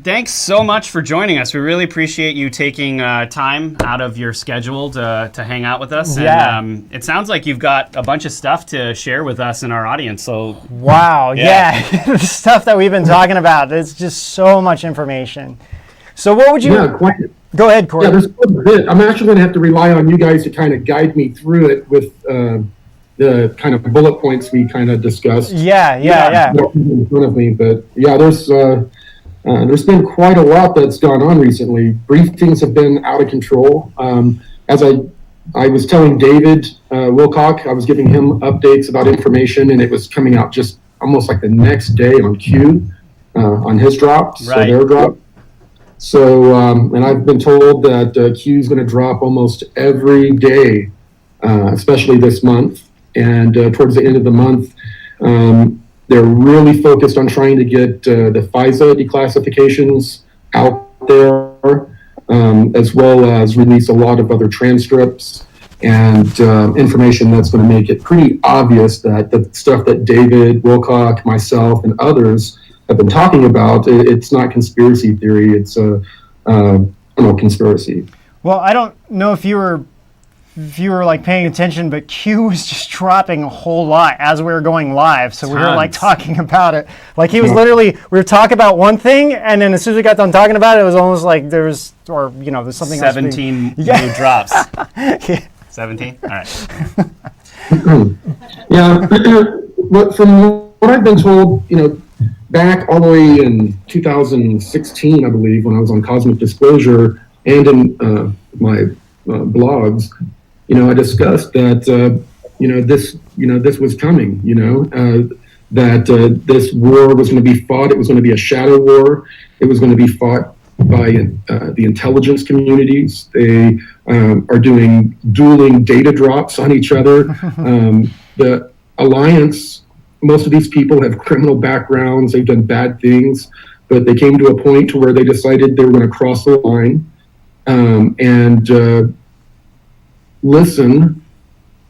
thanks so much for joining us. We really appreciate you taking time out of your schedule to hang out with us. Yeah. And it sounds like you've got a bunch of stuff to share with us and our audience. So wow, the stuff that we've been talking about. It's just so much information. So what would you... Yeah, quite. Go ahead, Corey. Yeah, there's quite a bit. I'm actually going to have to rely on you guys to kind of guide me through it with the kind of bullet points we kind of discussed. Yeah. In front of me, but yeah, there's been quite a lot that's gone on recently. Briefings have been out of control. As I was telling David Wilcock, I was giving him updates about information, and it was coming out just almost like the next day on Q, on his drop, so their drop. So, and I've been told that Q is going to drop almost every day, especially this month. And towards the end of the month, they're really focused on trying to get the FISA declassifications out there, as well as release a lot of other transcripts and information that's going to make it pretty obvious that the stuff that David Wilcock, myself, and others have been talking about, it's not conspiracy theory, it's a conspiracy. Well, I don't know if you were like paying attention, but Q was just dropping a whole lot as we were going live. So we were like talking about it. Like he was literally, we were talking about one thing, and then as soon as we got done talking about it, it was almost like there's something 17 else. new drops. Yeah. 17? All right. Yeah, but from what I've been told, back all the way in 2016, I believe, when I was on Cosmic Disclosure and in my blogs, I discussed that this was coming. That this war was going to be fought. It was going to be a shadow war. It was going to be fought by the intelligence communities. They are doing dueling data drops on each other. The alliance, most of these people have criminal backgrounds. They've done bad things, but they came to a point to where they decided they were going to cross the line and listen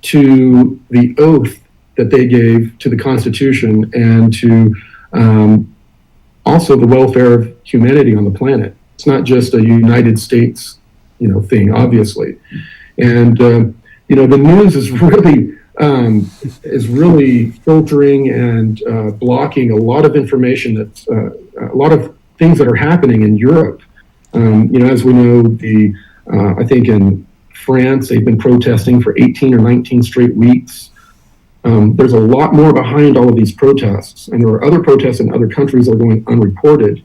to the oath that they gave to the Constitution and to also the welfare of humanity on the planet. It's not just a United States, thing, obviously. And the news is really filtering and blocking a lot of information that's a lot of things that are happening in Europe. As we know, I think in France, they've been protesting for 18 or 19 straight weeks. There's a lot more behind all of these protests, and there are other protests in other countries that are going unreported,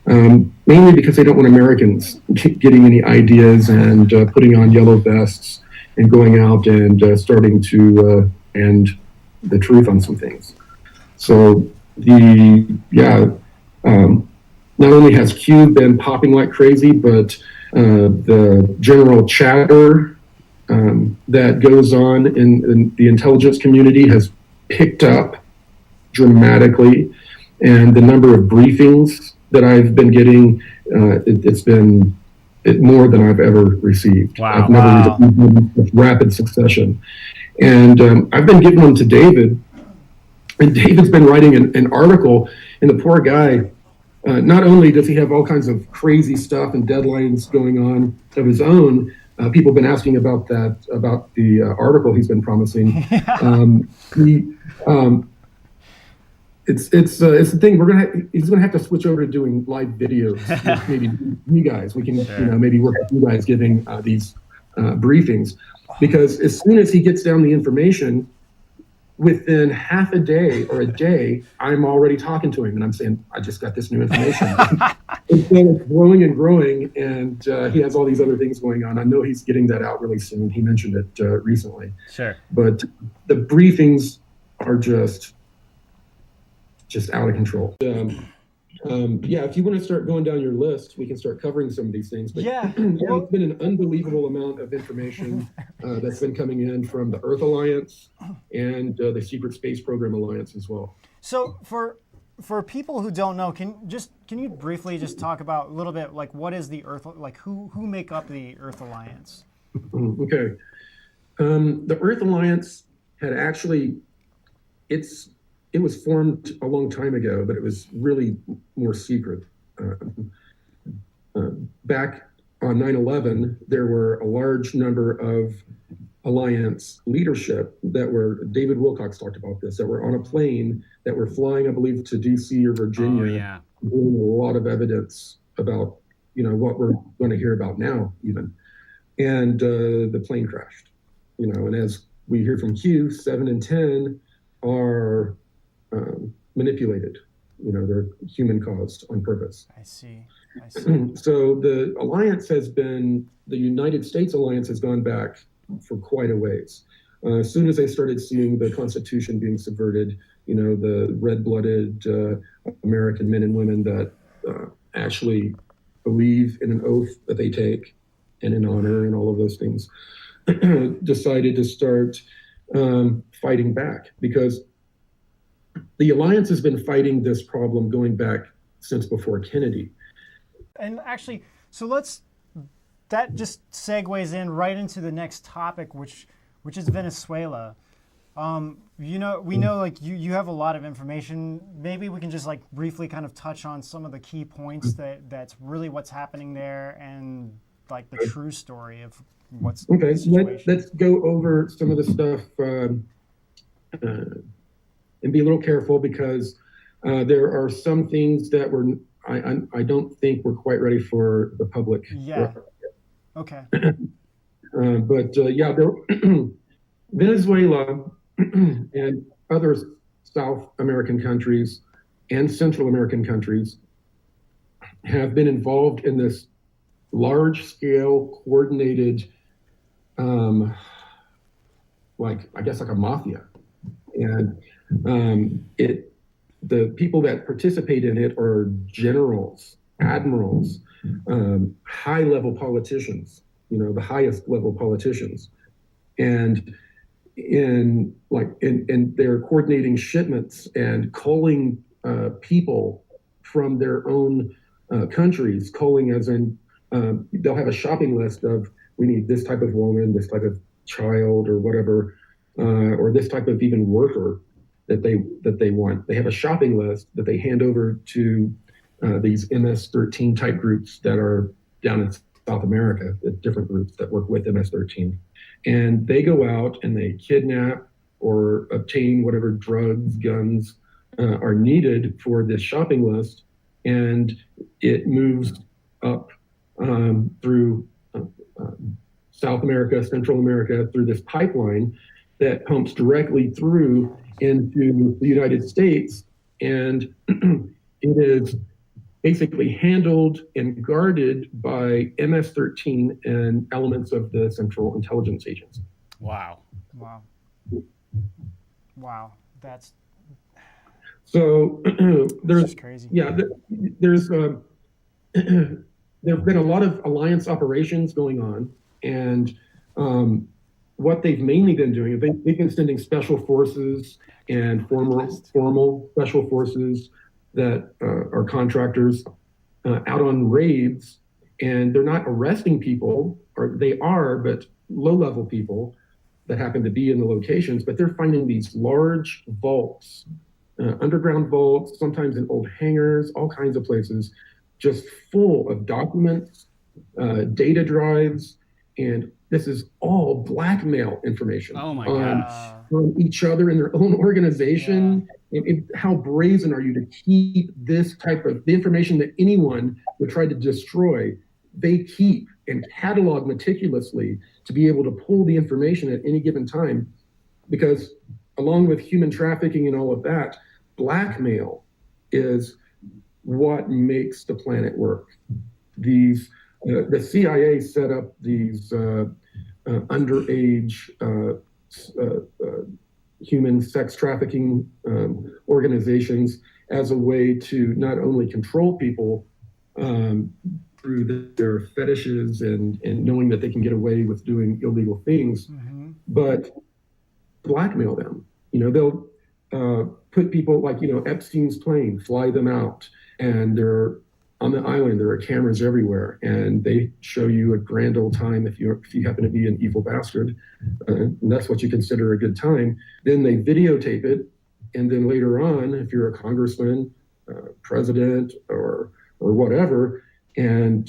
mainly because they don't want Americans getting any ideas and putting on yellow vests and going out and starting to end the truth on some things. So not only has Q been popping like crazy, but the general chatter that goes on in the intelligence community has picked up dramatically, and the number of briefings that I've been getting, it's been more than I've ever received. Wow. I've never received them with rapid succession. And I've been giving them to David, and David's been writing an article, and the poor guy, not only does he have all kinds of crazy stuff and deadlines going on of his own, people have been asking about the article he's been promising. It's the thing. He's gonna have to switch over to doing live videos with maybe you guys. We can maybe work with you guys giving these briefings, because as soon as he gets down the information, within half a day or a day, I'm already talking to him and I'm saying, I just got this new information. It's growing and growing, and he has all these other things going on. I know he's getting that out really soon. He mentioned it recently. Sure. But the briefings are just out of control. If you want to start going down your list, we can start covering some of these things. But it's been an unbelievable amount of information that's been coming in from the Earth Alliance and the Secret Space Program Alliance as well. So for people who don't know, can you briefly just talk about a little bit, like, what is the Earth, like who make up the Earth Alliance? Okay. The Earth Alliance had actually, it was formed a long time ago, but it was really more secret. back on 9/11, there were a large number of alliance leadership that were, David Wilcox talked about this, that were on a plane that were flying, I believe, to DC or Virginia. Oh, yeah. Bringing a lot of evidence about, what we're going to hear about now, even. And the plane crashed, and as we hear from Q, 7 and 10 are manipulated. They're human caused on purpose. I see. So the United States alliance has gone back for quite a ways. As soon as they started seeing the Constitution being subverted, the red-blooded American men and women that actually believe in an oath that they take and in honor and all of those things, decided to start fighting back, because the alliance has been fighting this problem going back since before Kennedy. And actually, that just segues in right into the next topic, which is Venezuela. We know like you have a lot of information. Maybe we can just like briefly kind of touch on some of the key points that's really what's happening there and like the true story of what's okay. Let's go over some of the stuff and be a little careful, because there are some things that I don't think we're quite ready for the public. Yeah. Okay. Venezuela and other South American countries and Central American countries have been involved in this large-scale, coordinated, like a mafia, and the people that participate in it are generals, admirals, high-level politicians, the highest level politicians, and they're coordinating shipments and culling people from their own countries. Culling as in they'll have a shopping list of, we need this type of woman, this type of child, or whatever, or this type of even worker that they want. They have a shopping list that they hand over to these MS-13 type groups that are down in South America, the different groups that work with MS-13. And they go out and they kidnap or obtain whatever drugs, guns are needed for this shopping list. And it moves up through South America, Central America, through this pipeline that pumps directly through into the United States. And it is basically handled and guarded by MS-13 and elements of the Central Intelligence Agency. Wow. That's so there's crazy. Yeah, there's there have been a lot of alliance operations going on, and what they've mainly been doing, they've been sending special forces and formal special forces that are contractors out on raids, and they're not arresting people, or they are, but low-level people that happen to be in the locations, but they're finding these large vaults, underground vaults, sometimes in old hangars, all kinds of places, just full of documents, data drives, and this is all blackmail information on each other in their own organization. Yeah. How brazen are you to keep this type of the information that anyone would try to destroy? They keep and catalog meticulously to be able to pull the information at any given time, because along with human trafficking and all of that, blackmail is what makes the planet work. The CIA set up these underage human sex trafficking organizations as a way to not only control people through their fetishes and knowing that they can get away with doing illegal things, but blackmail them. They'll put people like, Epstein's plane, fly them out, and they're on the island. There are cameras everywhere, and they show you a grand old time if you happen to be an evil bastard, and that's what you consider a good time. Then they videotape it, and then later on, if you're a congressman, president, or whatever, and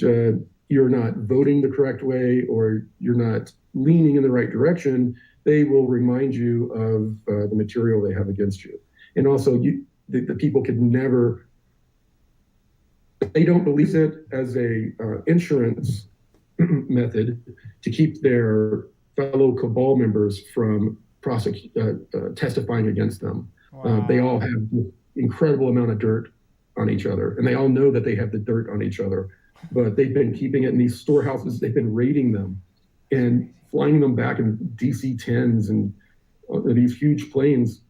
you're not voting the correct way or you're not leaning in the right direction, they will remind you of the material they have against you. And also, the people could never, they don't believe it as a insurance method to keep their fellow cabal members from testifying against them. Wow. They all have an incredible amount of dirt on each other, and they all know that they have the dirt on each other, but they've been keeping it in these storehouses. They've been raiding them and flying them back in DC-10s and these huge planes.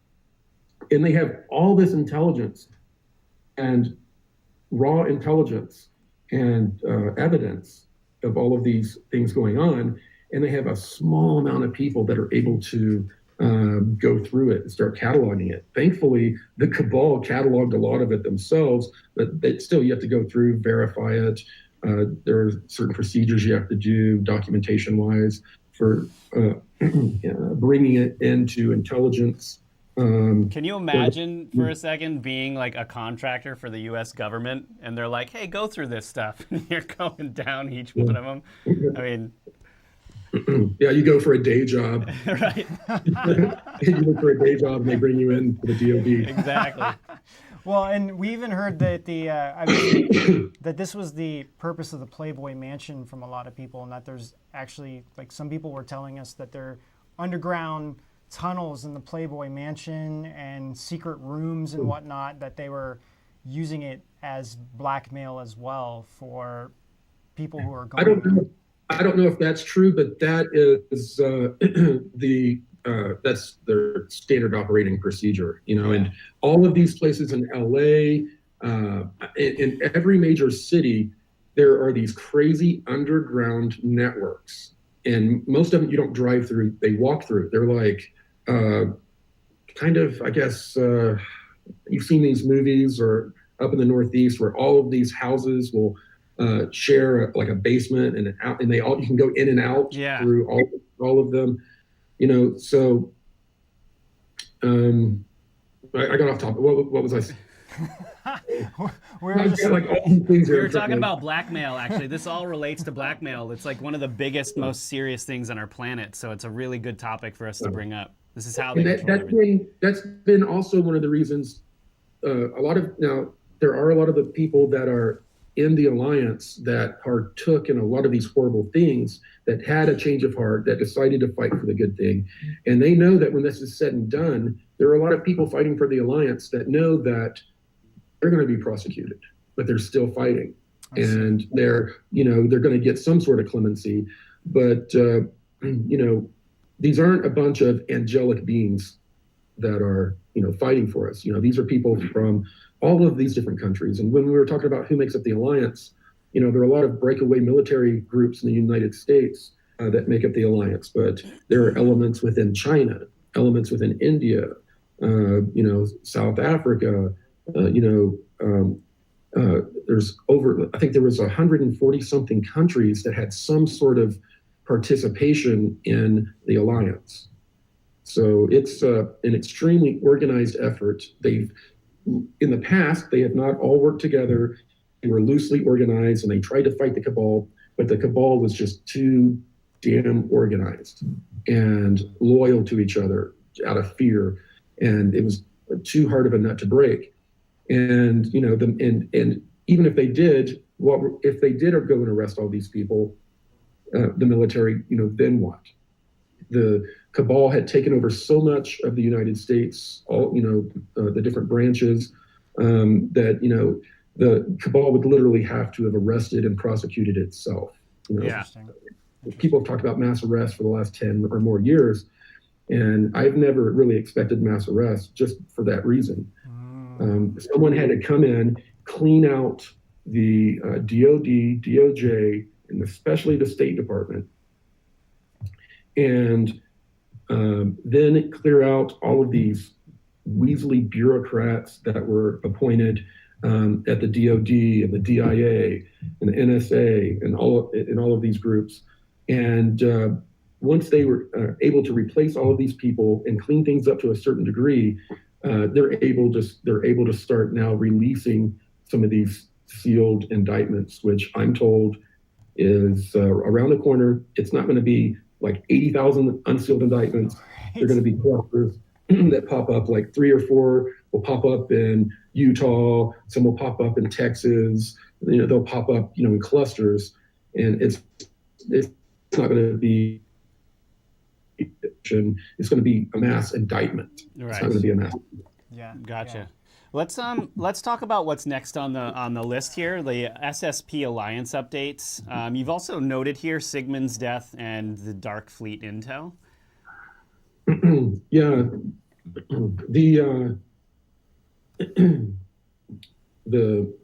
And they have all this intelligence and raw intelligence and evidence of all of these things going on. And they have a small amount of people that are able to go through it and start cataloging it. Thankfully, the cabal cataloged a lot of it themselves, but still you have to go through, verify it. There are certain procedures you have to do documentation-wise for bringing it into intelligence. Can you imagine for a second being like a contractor for the U.S. government and they're like, hey, go through this stuff. And you're going down each one of them. I mean... Yeah, you go for a day job. Right. You look for a day job and they bring you in for the DOD. Exactly. Well, and we even heard that that this was the purpose of the Playboy Mansion from a lot of people, and that there's actually, like, some people were telling us that there are underground tunnels in the Playboy Mansion and secret rooms and whatnot, that they were using it as blackmail as well for people who are going. I don't know if that's true, but that is that's their standard operating procedure, you know. And all of these places in LA, in every major city, there are these crazy underground networks, and most of them you don't drive through; they walk through. They're like kind of, I guess, you've seen these movies or up in the Northeast where all of these houses will share like a basement and out, and you can go in and out through all of them, you know. So I got off topic. What was I? We were talking about blackmail. Actually, this all relates to blackmail. It's like one of the biggest, most serious things on our planet. So it's a really good topic for us to bring up. This is how they control everything. That's been also one of the reasons. There are a lot of the people that are in the alliance that partook in a lot of these horrible things, that had a change of heart, that decided to fight for the good thing. And they know that when this is said and done, there are a lot of people fighting for the alliance that know that they're going to be prosecuted, but they're still fighting. And they're going to get some sort of clemency. But, these aren't a bunch of angelic beings that are, fighting for us. These are people from all of these different countries. And when we were talking about who makes up the alliance, there are a lot of breakaway military groups in the United States that make up the alliance, but there are elements within China, elements within India, South Africa, there's I think there was 140 something countries that had some sort of participation in the alliance. So it's an extremely organized effort. In the past, they have not all worked together. They were loosely organized, and they tried to fight the cabal, but the cabal was just too damn organized and loyal to each other out of fear, and it was too hard of a nut to break. And and even if they did, if they did go and arrest all these people, the military, then what? The cabal had taken over so much of the United States, all the different branches, that the cabal would literally have to have arrested and prosecuted itself. People have talked about mass arrest for the last 10 or more years, and I've never really expected mass arrest just for that reason. Someone had to come in, clean out the DOD, DOJ, and especially the State Department, and then clear out all of these weaselly bureaucrats that were appointed at the DOD and the DIA and the NSA and all of these groups. And once they were able to replace all of these people and clean things up to a certain degree, they're able to start now releasing some of these sealed indictments, which I'm told is around the corner. It's not going to be like 80,000 unsealed indictments. They're going to be clusters that pop up, like 3 or 4 will pop up in Utah. Some will pop up in Texas. They'll pop up, in clusters, and it's not going to be. It's going to be a mass indictment. Right. It's not going to be a mass. Yeah. Gotcha. Yeah. Let's talk about what's next on the list here, the SSP Alliance updates. You've also noted here Sigmund's death and the Dark Fleet intel. Yeah, the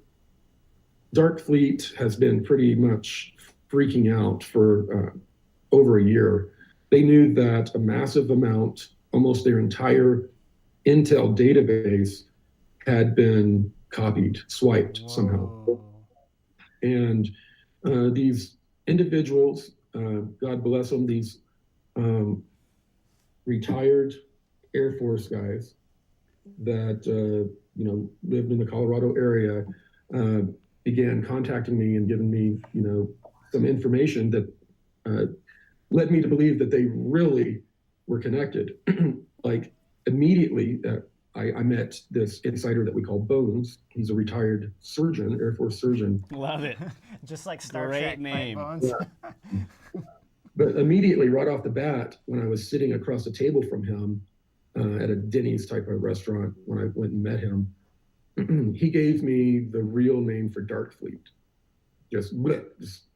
Dark Fleet has been pretty much freaking out for over a year. They knew that a massive amount, almost their entire intel database, had been copied, swiped somehow. And these individuals, God bless them, these retired Air Force guys that lived in the Colorado area, began contacting me and giving me some information that led me to believe that they really were connected. Like immediately, I met this insider that we call Bones. He's a retired surgeon, Air Force surgeon. Love it. Just like Star Great Trek, name. Right, Bones? Yeah. But immediately, right off the bat, when I was sitting across the table from him at a Denny's type of restaurant, when I went and met him, he gave me the real name for Dark Fleet. Just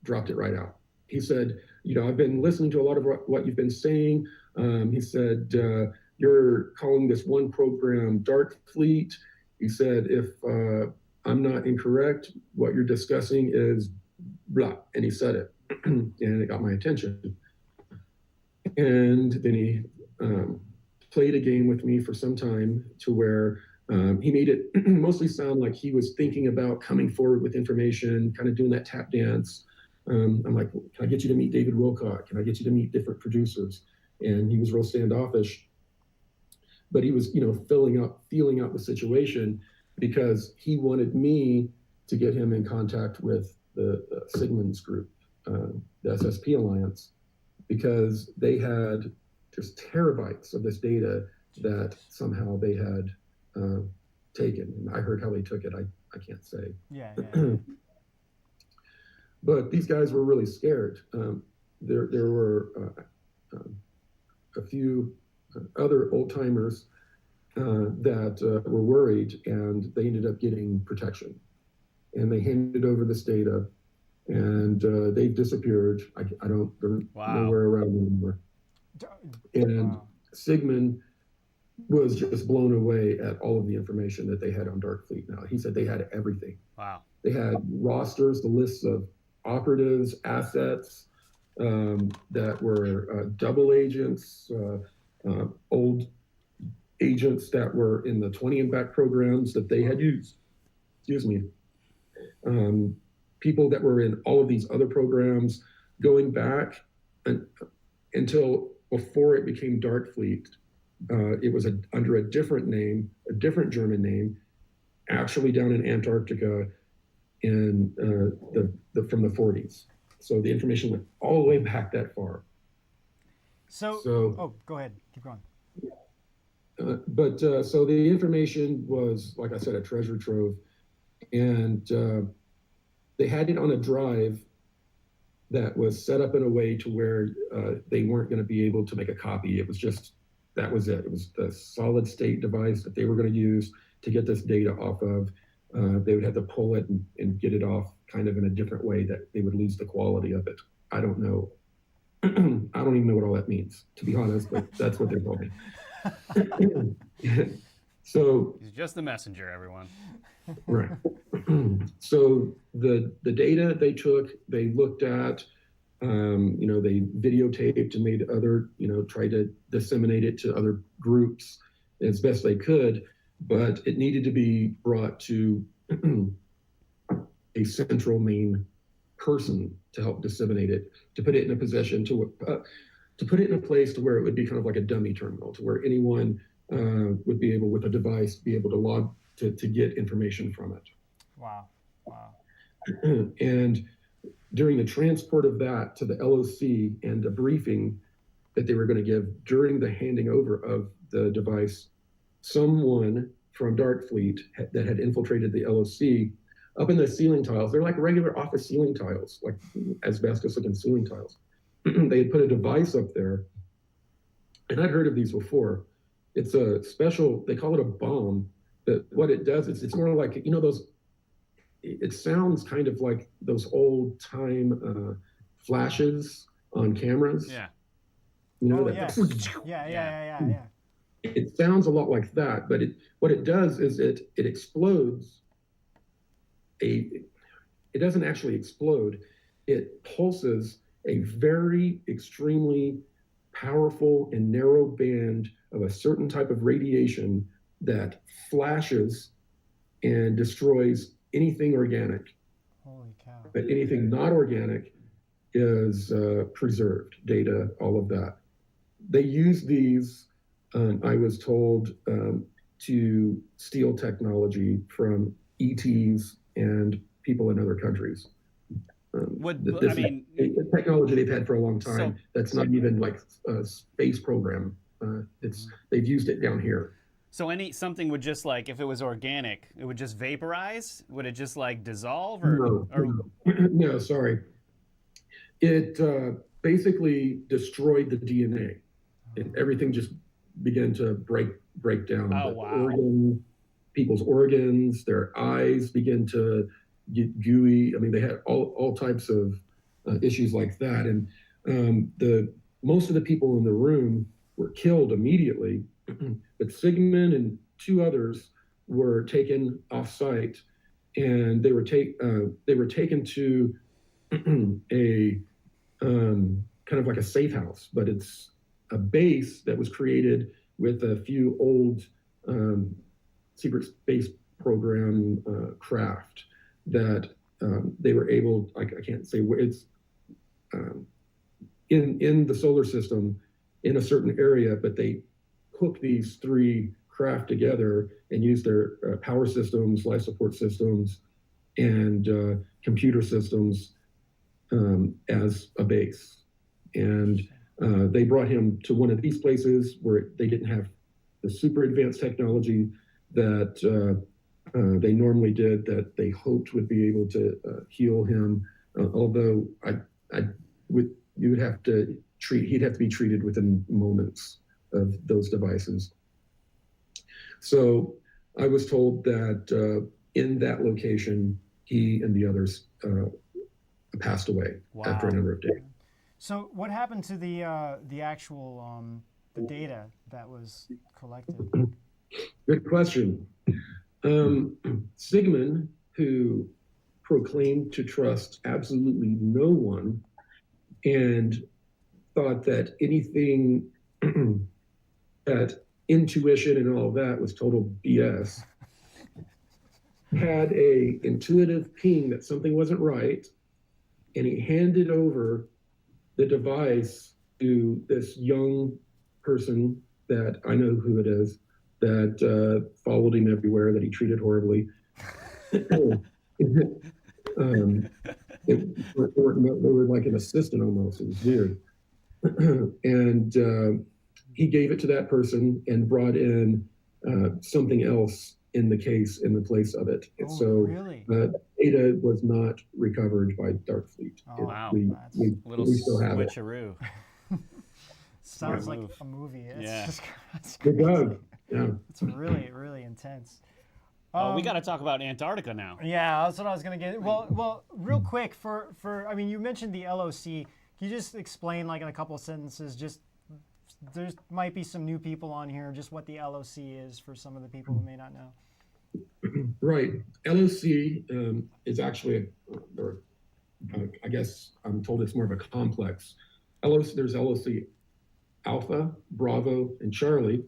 dropped it right out. He said, I've been listening to a lot of what you've been saying. He said, you're calling this one program Dark Fleet. He said, if I'm not incorrect, what you're discussing is blah. And he said it. And it got my attention. And then he played a game with me for some time to where he made it mostly sound like he was thinking about coming forward with information, kind of doing that tap dance. I'm like, can I get you to meet David Wilcock? Can I get you to meet different producers? And he was real standoffish. But he was, feeling out the situation because he wanted me to get him in contact with the Sigmund's group, the SSP Alliance, because they had just terabytes of this data that somehow they had taken. And I heard how they took it. I can't say. Yeah. But these guys were really scared. There were a few other old timers that were worried, and they ended up getting protection. And they handed over this data, and they've disappeared. I don't, they're nowhere around anymore. And Sigmund was just blown away at all of the information that they had on Dark Fleet now. He said they had everything. Wow. They had rosters, the lists of operatives, assets that were double agents, old agents that were in the 20 and back programs that they had used. Excuse me. People that were in all of these other programs going back until before it became Dark Fleet. It was under a different name, a different German name, actually down in Antarctica in from the 40s. So the information went all the way back that far. So go ahead, keep going. So the information was, like I said, a treasure trove, and they had it on a drive that was set up in a way to where they weren't going to be able to make a copy. It was just, that was it. It was the solid state device that they were going to use to get this data off of. They would have to pull it and get it off kind of in a different way that they would lose the quality of it. I don't know. I don't even know what all that means, to be honest, but that's what they told me. So he's just the messenger, everyone. Right. So the data they took, they looked at, they videotaped and made other, tried to disseminate it to other groups as best they could, but it needed to be brought to a central main person to help disseminate it, to put it in a position to put it in a place to where it would be kind of like a dummy terminal, to where anyone would be able, with a device, be able to log to get information from it. Wow. And during the transport of that to the LOC and a briefing that they were going to give during the handing over of the device, someone from Darkfleet that had infiltrated the LOC up in the ceiling tiles, they're like regular office ceiling tiles, like asbestos-looking ceiling tiles. They had put a device up there, and I'd heard of these before. It's a special, they call it a bomb, but what it does is it's more like, those, it sounds kind of like those old time flashes on cameras. Yeah. Yeah. It sounds a lot like that, but what it does is it explodes. It doesn't actually explode. It pulses a very extremely powerful and narrow band of a certain type of radiation that flashes and destroys anything organic. Holy cow. But anything not organic is preserved, data, all of that. They use these, I was told, to steal technology from ETs and people in other countries. The technology they've had for a long time. That's not even like a space program. They've used it down here. So something would just like, if it was organic, it would just vaporize? Would it just like dissolve? Or No, sorry. It basically destroyed the DNA. Everything just began to break down. Oh, wow. People's organs, their eyes begin to get gooey. I mean, they had all types of issues like that. And most of the people in the room were killed immediately, but Sigmund and two others were taken off site, and they were taken to a kind of like a safe house, but it's a base that was created with a few old secret space program craft that they were able, I can't say where it's in the solar system in a certain area, but they hook these three craft together and use their power systems, life support systems, and computer systems as a base. And they brought him to one of these places where they didn't have the super advanced technology that they normally did, that they hoped would be able to heal him. Although he'd have to be treated within moments of those devices. So I was told that in that location, he and the others passed away after a number of days. So what happened to the actual the data that was collected? Good question. Sigmund, who proclaimed to trust absolutely no one and thought that anything that intuition and all that was total BS, had a intuitive ping that something wasn't right, and he handed over the device to this young person that I know who it is, that followed him everywhere, that he treated horribly. They were like an assistant almost. It was weird. And he gave it to that person and brought in something else in the case in the place of it. Oh, so really? Data was not recovered by Darkfleet. Oh, wow. We still have switcheroo. Sounds like a movie. It's it does. Yeah. It's really, really intense. We got to talk about Antarctica now. Yeah, that's what I was going to get. Well, real quick, I mean, you mentioned the LOC. Can you just explain, like in a couple of sentences, just there might be some new people on here, just what the LOC is for some of the people who may not know. Right. LOC is actually, I guess I'm told it's more of a complex. There's LOC Alpha, Bravo, and Charlie.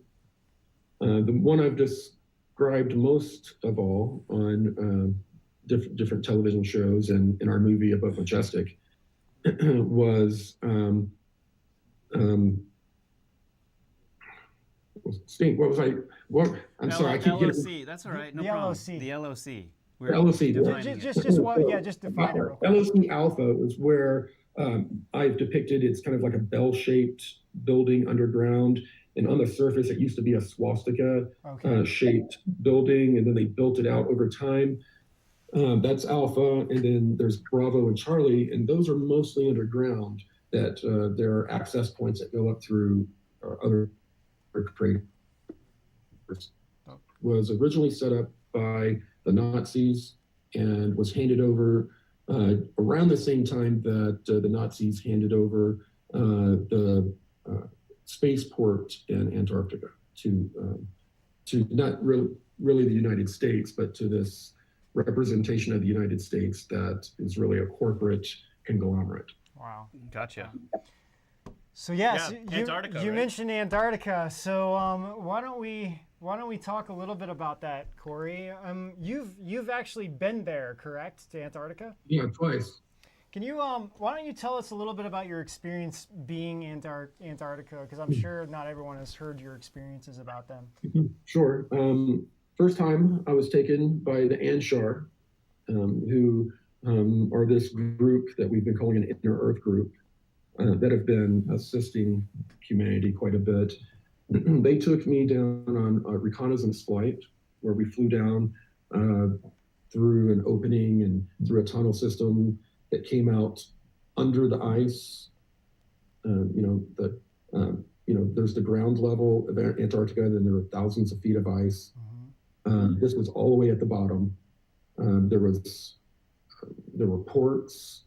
The one I've described most of all on different television shows and in our movie Above Majestic was Stink. What was I? What? I'm sorry. I keep LOC. That's all right. No problem. LOC. The LOC. LOC. Just define it real quick. LOC Alpha is where I've depicted it's kind of like a bell-shaped building underground, and on the surface it used to be a swastika shaped building, and then they built it out over time. That's Alpha, and then there's Bravo and Charlie, and those are mostly underground. That there are access points that go up through other craters. Was originally set up by the Nazis and was handed over around the same time that the Nazis handed over the spaceport in Antarctica to not really the United States, but to this representation of the United States that is really a corporate conglomerate. Wow. Gotcha. So yes, Antarctica, you right? mentioned Antarctica. So why don't we talk a little bit about that, Corey? You've actually been there, correct, to Antarctica? Yeah, twice. Can you why don't you tell us a little bit about your experience being in Antarctica? Because I'm sure not everyone has heard your experiences about them. Sure. First time I was taken by the Anshar, who are this group that we've been calling an Inner Earth group that have been assisting humanity quite a bit. They took me down on a reconnaissance flight where we flew down through an opening and through a tunnel system that came out under the ice. There's the ground level of Antarctica, and then there are thousands of feet of ice. This was all the way at the bottom. There were ports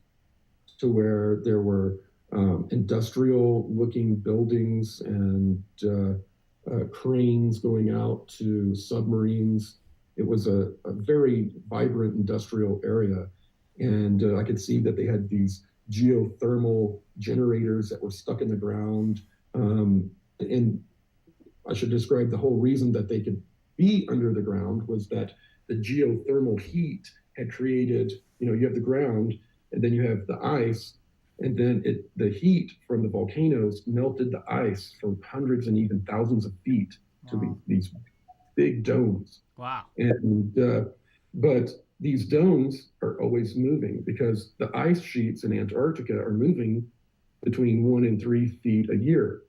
to where there were industrial-looking buildings and cranes going out to submarines. It was a very vibrant industrial area, and I could see that they had these geothermal generators that were stuck in the ground. And I should describe the whole reason that they could be under the ground was that the geothermal heat had created, you have the ground, and then you have the ice, and then the heat from the volcanoes melted the ice from hundreds and even thousands of feet to these big domes. Wow. And but these domes are always moving because the ice sheets in Antarctica are moving between 1 and 3 feet a year.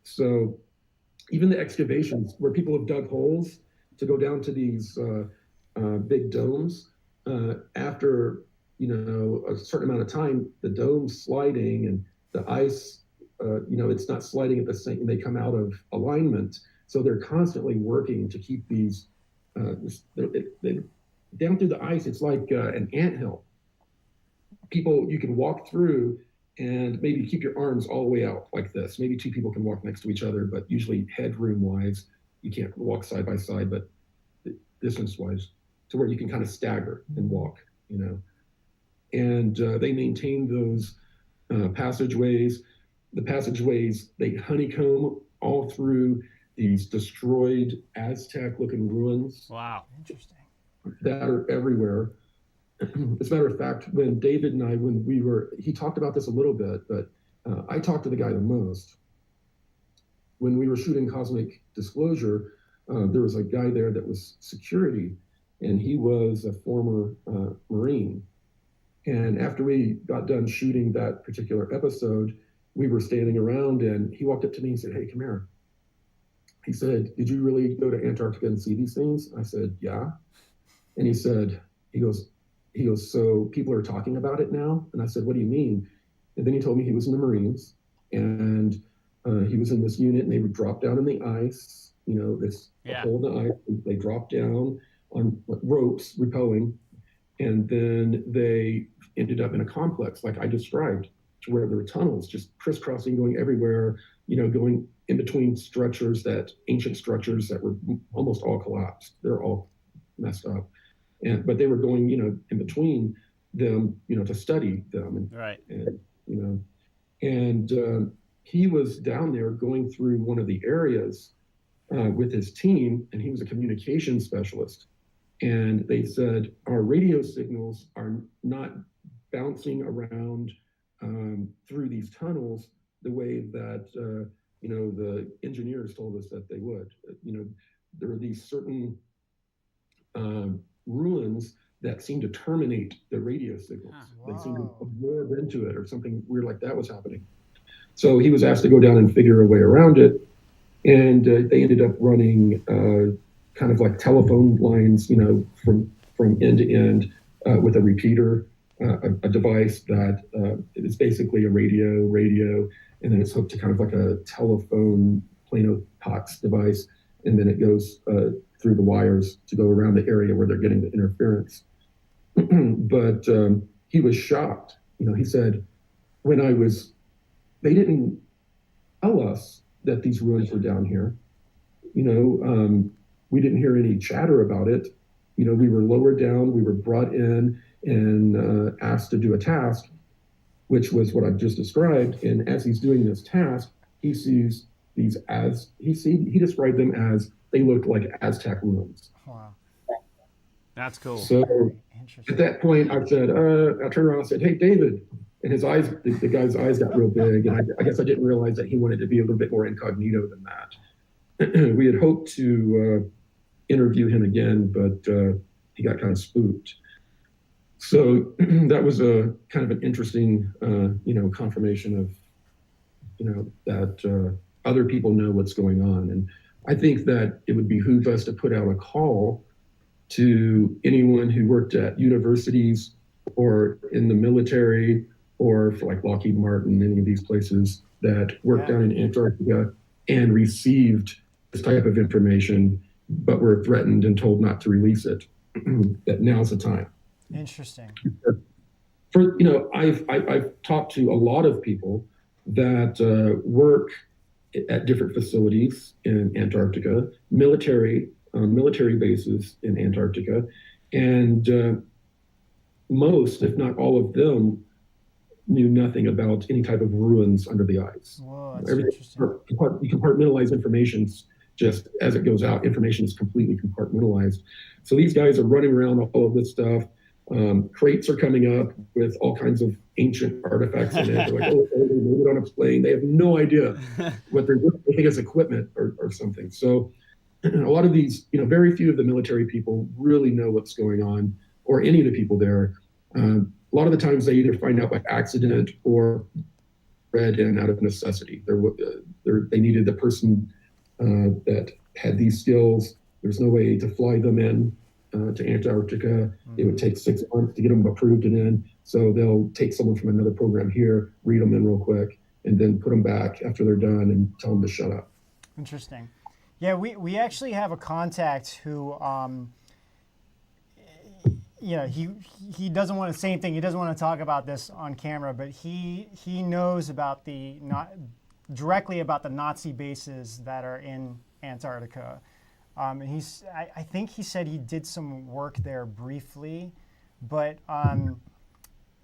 So even the excavations where people have dug holes to go down to these big domes, after a certain amount of time, the dome's sliding and the ice, it's not sliding at the same. They come out of alignment, so they're constantly working to keep these. Down through the ice, it's like an anthill. You can walk through and maybe keep your arms all the way out like this. Maybe 2 people can walk next to each other, but usually headroom-wise, you can't walk side by side, but distance-wise, to where you can kind of stagger and walk, And they maintain those passageways. The passageways, they honeycomb all through these destroyed Aztec-looking ruins. Wow. Interesting. That are everywhere. As a matter of fact, when David and I, he talked about this a little bit, but I talked to the guy the most. When we were shooting Cosmic Disclosure, there was a guy there that was security, and he was a former Marine. And after we got done shooting that particular episode, we were standing around, and he walked up to me and said, "Hey, come here." He said, "Did you really go to Antarctica and see these things?" I said, "Yeah." And he goes, "So people are talking about it now?" And I said, "What do you mean?" And then he told me he was in the Marines, and he was in this unit, and they would drop down in the ice, a hole in the ice. They dropped down on ropes, rappelling, and then they ended up in a complex like I described, to where there were tunnels just crisscrossing, going everywhere, going in between ancient structures that were almost all collapsed. They're all messed up. But they were going, in between them, to study them. Right. And he was down there going through one of the areas with his team, and he was a communications specialist. And they said, our radio signals are not bouncing around through these tunnels the way that, the engineers told us that they would. There are these certain ruins that seemed to terminate the radio signals. They seemed to absorb into it, or something weird like that was happening. So he was asked to go down and figure a way around it. And they ended up running kind of like telephone lines, from end to end with a repeater, a device that is basically a radio, and then it's hooked to kind of like a telephone Plano Cox device, and then it goes through the wires to go around the area where they're getting the interference. But he was shocked. He said, they didn't tell us that these ruins were down here. We didn't hear any chatter about it. We were lowered down, we were brought in and asked to do a task, which was what I've just described. And as he's doing this task, he sees these he described them as, they looked like Aztec ruins. Wow. That's cool. So at that point, I said, I turned around and said, "Hey, David." And his eyes, the guy's eyes got real big. And I guess I didn't realize that he wanted to be a little bit more incognito than that. We had hoped to interview him again, but he got kind of spooked. So that was a kind of an interesting, confirmation of, that other people know what's going on. And I think that it would behoove us to put out a call to anyone who worked at universities or in the military, or for like Lockheed Martin, any of these places that worked down in Antarctica and received this type of information, but were threatened and told not to release it, that now's the time. Interesting. I've talked to a lot of people that work at different facilities in Antarctica, military bases in Antarctica, and most, if not all of them, knew nothing about any type of ruins under the ice. Whoa, that's Everything, interesting. you compartmentalize information just as it goes out. Information is completely compartmentalized. So these guys are running around all of this stuff. Crates are coming up with all kinds of ancient artifacts in it. They're like, oh, they made it on a plane. They have no idea what they're doing. They think it's equipment or something. So a lot of these, very few of the military people really know what's going on, or any of the people there. A lot of the times they either find out by accident or read in out of necessity. They needed the person that had these skills. There's no way to fly them in to Antarctica. It would take 6 months to get them approved and in. So they'll take someone from another program here, read them in real quick, and then put them back after they're done and tell them to shut up. Interesting. Yeah, we actually have a contact who, he doesn't want to say anything. He doesn't want to talk about this on camera, but he knows about directly about the Nazi bases that are in Antarctica. And I think he said he did some work there briefly, but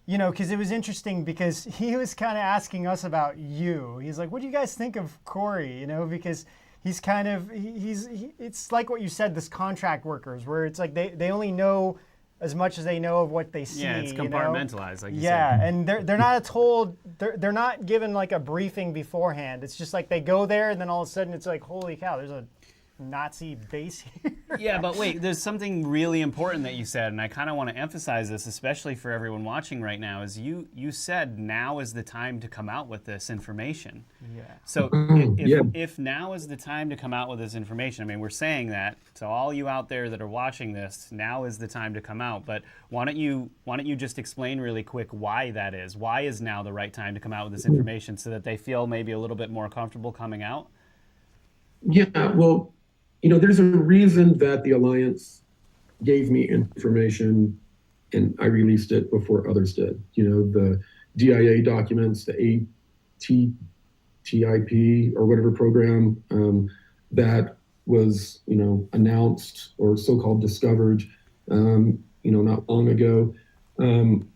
because it was interesting because he was kind of asking us about you. He's like, "What do you guys think of Corey?" Because he's kind of it's like what you said, this contract workers, where it's like they only know as much as they know of what they see. Yeah, it's compartmentalized, like you said. Yeah, and they're not told, they're not given like a briefing beforehand. It's just like they go there and then all of a sudden it's like, holy cow, there's a Nazi base here. Yeah, but wait, there's something really important that you said, and I kind of want to emphasize this, especially for everyone watching right now, is you said now is the time to come out with this information. Yeah. So if now is the time to come out with this information, I mean, we're saying that to all you out there that are watching this, now is the time to come out. But why don't you just explain really quick why that is? Why is now the right time to come out with this information so that they feel maybe a little bit more comfortable coming out? Yeah, well, there's a reason that the Alliance gave me information and I released it before others did. The DIA documents, the ATTIP or whatever program that was, announced or so-called discovered, not long ago.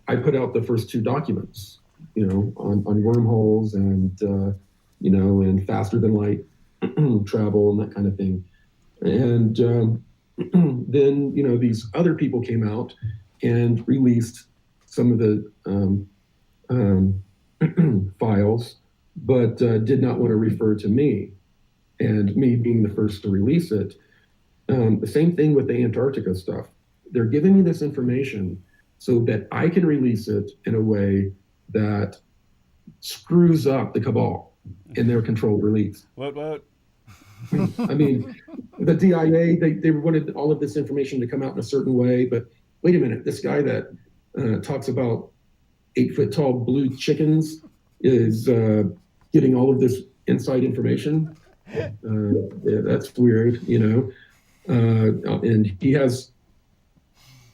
I put out the first 2 documents, on wormholes and, and faster than light travel and that kind of thing. And then, these other people came out and released some of the files, but did not want to refer to me, and me being the first to release it. The same thing with the Antarctica stuff. they're giving me this information so that I can release it in a way that screws up the cabal in their controlled release. What? I mean, the DIA, they wanted all of this information to come out in a certain way, but wait a minute, this guy that talks about 8-foot tall blue chickens is getting all of this inside information. Yeah, that's weird, you know. And he has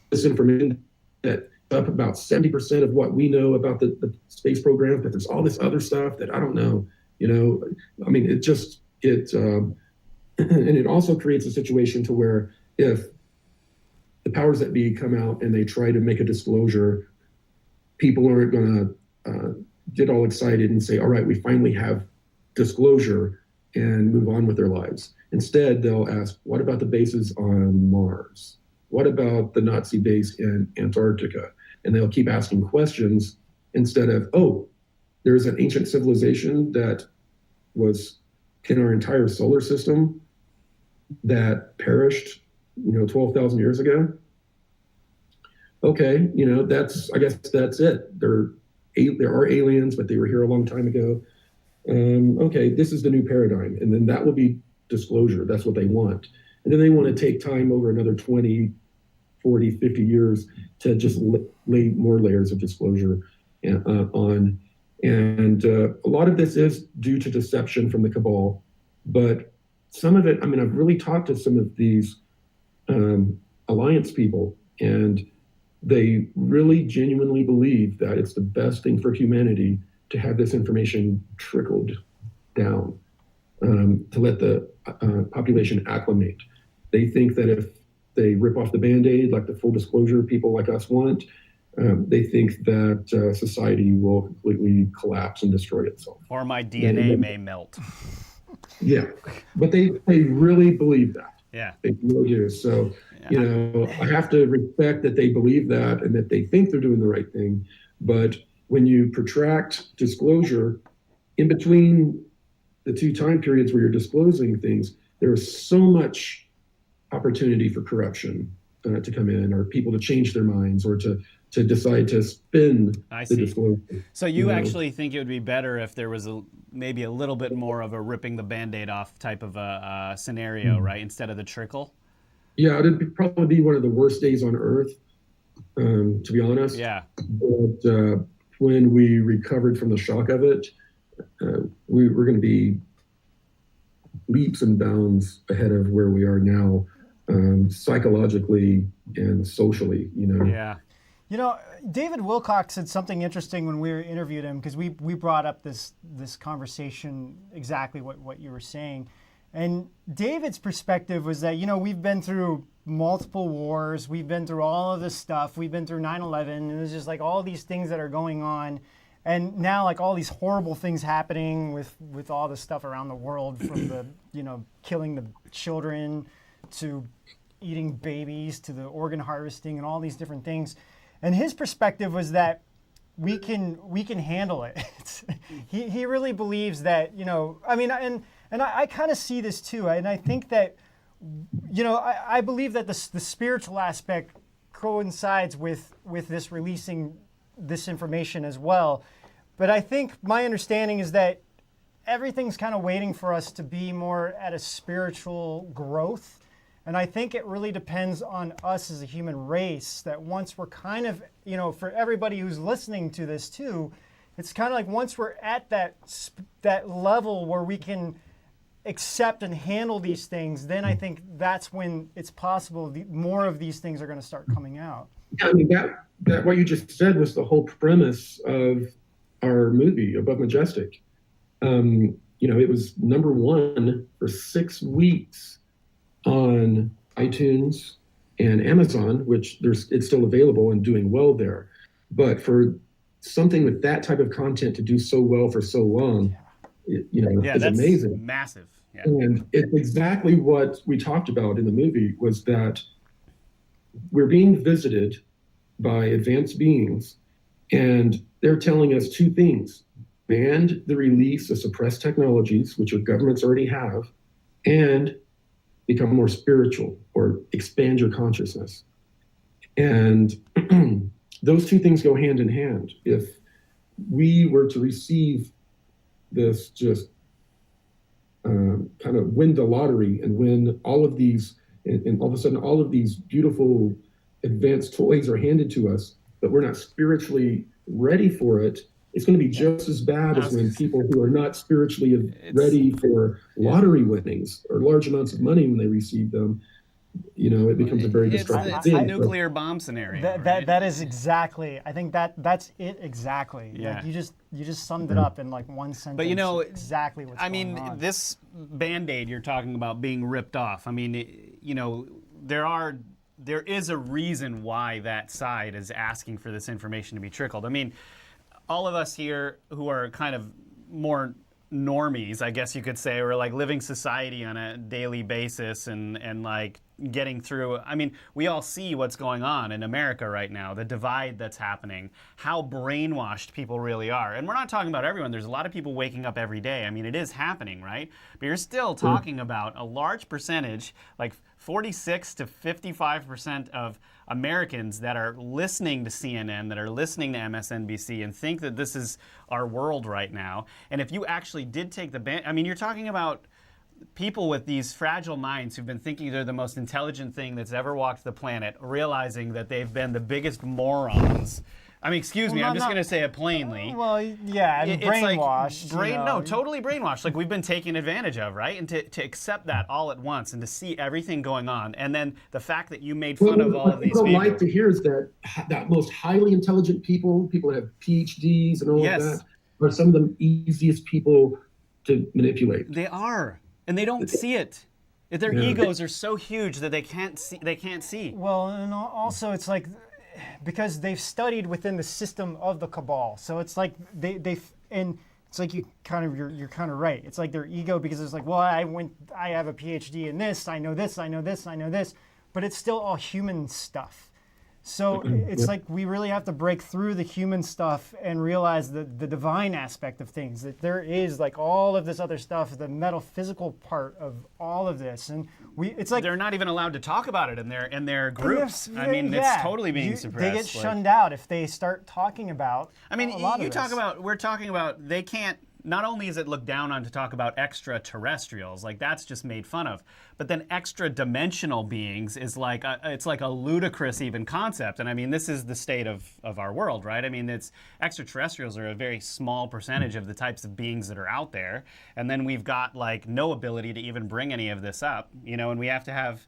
this information that up about 70% of what we know about the space program, but there's all this other stuff that I don't know, you know. I mean, and it also creates a situation to where if the powers that be come out and they try to make a disclosure, people aren't going to get all excited and say, all right, we finally have disclosure and move on with their lives. Instead, they'll ask, what about the bases on Mars? What about the Nazi base in Antarctica? And they'll keep asking questions instead of, oh, there's an ancient civilization that was in our entire solar system that perished, 12,000 years ago. Okay, I guess that's it. There are aliens, but they were here a long time ago. Okay, this is the new paradigm. And then that will be disclosure. That's what they want. And then they want to take time over another 20, 40, 50 years to just lay more layers of disclosure on. And a lot of this is due to deception from the cabal. But some of it, I've really talked to some of these alliance people, and they really genuinely believe that it's the best thing for humanity to have this information trickled down, to let the population acclimate. They think that if they rip off the Band-Aid, like the full disclosure people like us want, they think that society will completely collapse and destroy itself. Or my DNA may melt. Yeah, but they really believe that. Yeah. They really do. So, I have to respect that they believe that and that they think they're doing the right thing. But when you protract disclosure in between the two time periods where you're disclosing things, there is so much opportunity for corruption to come in, or people to change their minds, or to decide to spin the disclosure. So you actually think it would be better if there was maybe a little bit more of a ripping the Band-Aid off type of a scenario, right, instead of the trickle? Yeah, it'd probably be one of the worst days on Earth, to be honest. Yeah. But when we recovered from the shock of it, we're going to be leaps and bounds ahead of where we are now, psychologically and socially, Yeah. David Wilcock said something interesting when we interviewed him, because we brought up this conversation, exactly what you were saying. And David's perspective was that, we've been through multiple wars, we've been through all of this stuff, we've been through 9/11, and there's just like all these things that are going on. And now like all these horrible things happening with all the stuff around the world, from the, killing the children to eating babies to the organ harvesting and all these different things. And his perspective was that we can handle it. He really believes that, and I kind of see this too. And I think that, I believe that the spiritual aspect coincides with this releasing this information as well. But I think my understanding is that everything's kind of waiting for us to be more at a spiritual growth. And I think it really depends on us as a human race, that once we're kind of, for everybody who's listening to this too, it's kind of like once we're at that level where we can accept and handle these things, then I think that's when it's possible more of these things are going to start coming out. Yeah, that what you just said was the whole premise of our movie, Above Majestic. It was #1 for 6 weeks on iTunes and Amazon, which it's still available and doing well there. But for something with that type of content to do so well for so long, is that's amazing. Massive. Yeah. And it's exactly what we talked about in the movie, was that we're being visited by advanced beings, and they're telling us 2 things: ban the release of suppressed technologies, which our governments already have, and become more spiritual, or expand your consciousness. And those two things go hand in hand. If we were to receive this just kind of win the lottery and win all of these, and all of a sudden all of these beautiful advanced toys are handed to us, but we're not spiritually ready for it, it's going to be just as bad as when people who are not spiritually ready for lottery winnings or large amounts of money when they receive them. It becomes a very destructive thing. It's a nuclear bomb scenario. That is exactly. I think that's it exactly. Yeah. Like you just summed it up in like one sentence. But exactly what's going on. This Band-Aid you're talking about being ripped off. I mean, there is a reason why that side is asking for this information to be trickled. I mean, all of us here who are kind of more normies, I guess you could say, or like living society on a daily basis and like getting through. I mean, we all see what's going on in America right now, the divide that's happening, how brainwashed people really are. And we're not talking about everyone. There's a lot of people waking up every day. I mean, it is happening, right? But you're still talking about a large percentage, like 46 to 55% of Americans that are listening to CNN, that are listening to MSNBC and think that this is our world right now. And if you actually did take you're talking about people with these fragile minds who've been thinking they're the most intelligent thing that's ever walked the planet, realizing that they've been the biggest morons. I mean, excuse me, I'm just going to say it plainly. Well, yeah, and brainwashed. No, totally brainwashed. Like we've been taken advantage of, right? And to accept that all at once and to see everything going on. And then the fact that you made fun of all of these people. What I like to hear is that most highly intelligent people that have PhDs and all of that, are some of the easiest people to manipulate. They are. And they don't see it. Their egos are so huge that they can't see. Well, and also it's like, because they've studied within the system of the cabal, so it's like and it's like you're kind of right. It's like their ego, because it's like, well, I have a PhD in this, I know this, I know this, I know this, but it's still all human stuff. So it's like we really have to break through the human stuff and realize the divine aspect of things, that there is like all of this other stuff, the metaphysical part of all of this. And it's like they're not even allowed to talk about it in their groups. It's totally being suppressed. They get shunned out if they start talking about we're talking about they can't. Not only is it looked down on to talk about extraterrestrials, like that's just made fun of, but then extra dimensional beings is like it's like a ludicrous even concept. And I mean, this is the state of our world, right? I mean, extraterrestrials are a very small percentage of the types of beings that are out there. And then we've got like no ability to even bring any of this up, and we have to have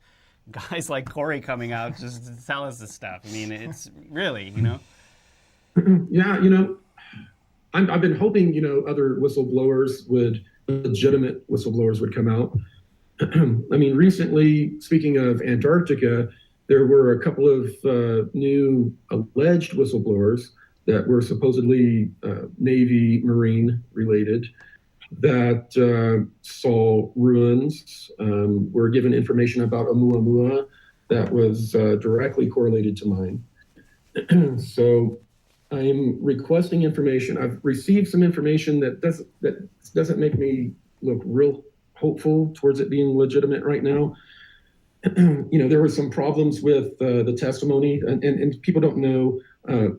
guys like Corey coming out just to tell us this stuff. I mean, it's really, Yeah, I've been hoping, other legitimate whistleblowers would come out. I mean, recently, speaking of Antarctica, there were a couple of new alleged whistleblowers that were supposedly Navy, Marine related that saw ruins, were given information about Oumuamua that was directly correlated to mine. So I'm requesting information. I've received some information that doesn't make me look real hopeful towards it being legitimate right now. There were some problems with the testimony, and people don't know. I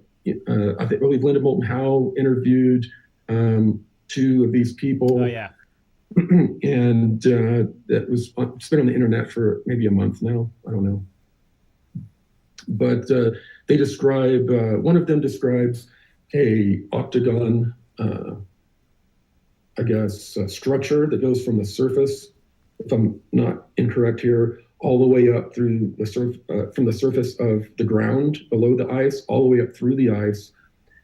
think Linda Moulton Howe interviewed two of these people. Oh yeah. And that was it's been on the internet for maybe a month now. I don't know. But they describe, one of them describes a octagon, structure that goes from the surface, if I'm not incorrect here, all the way up through from the surface of the ground below the ice, all the way up through the ice,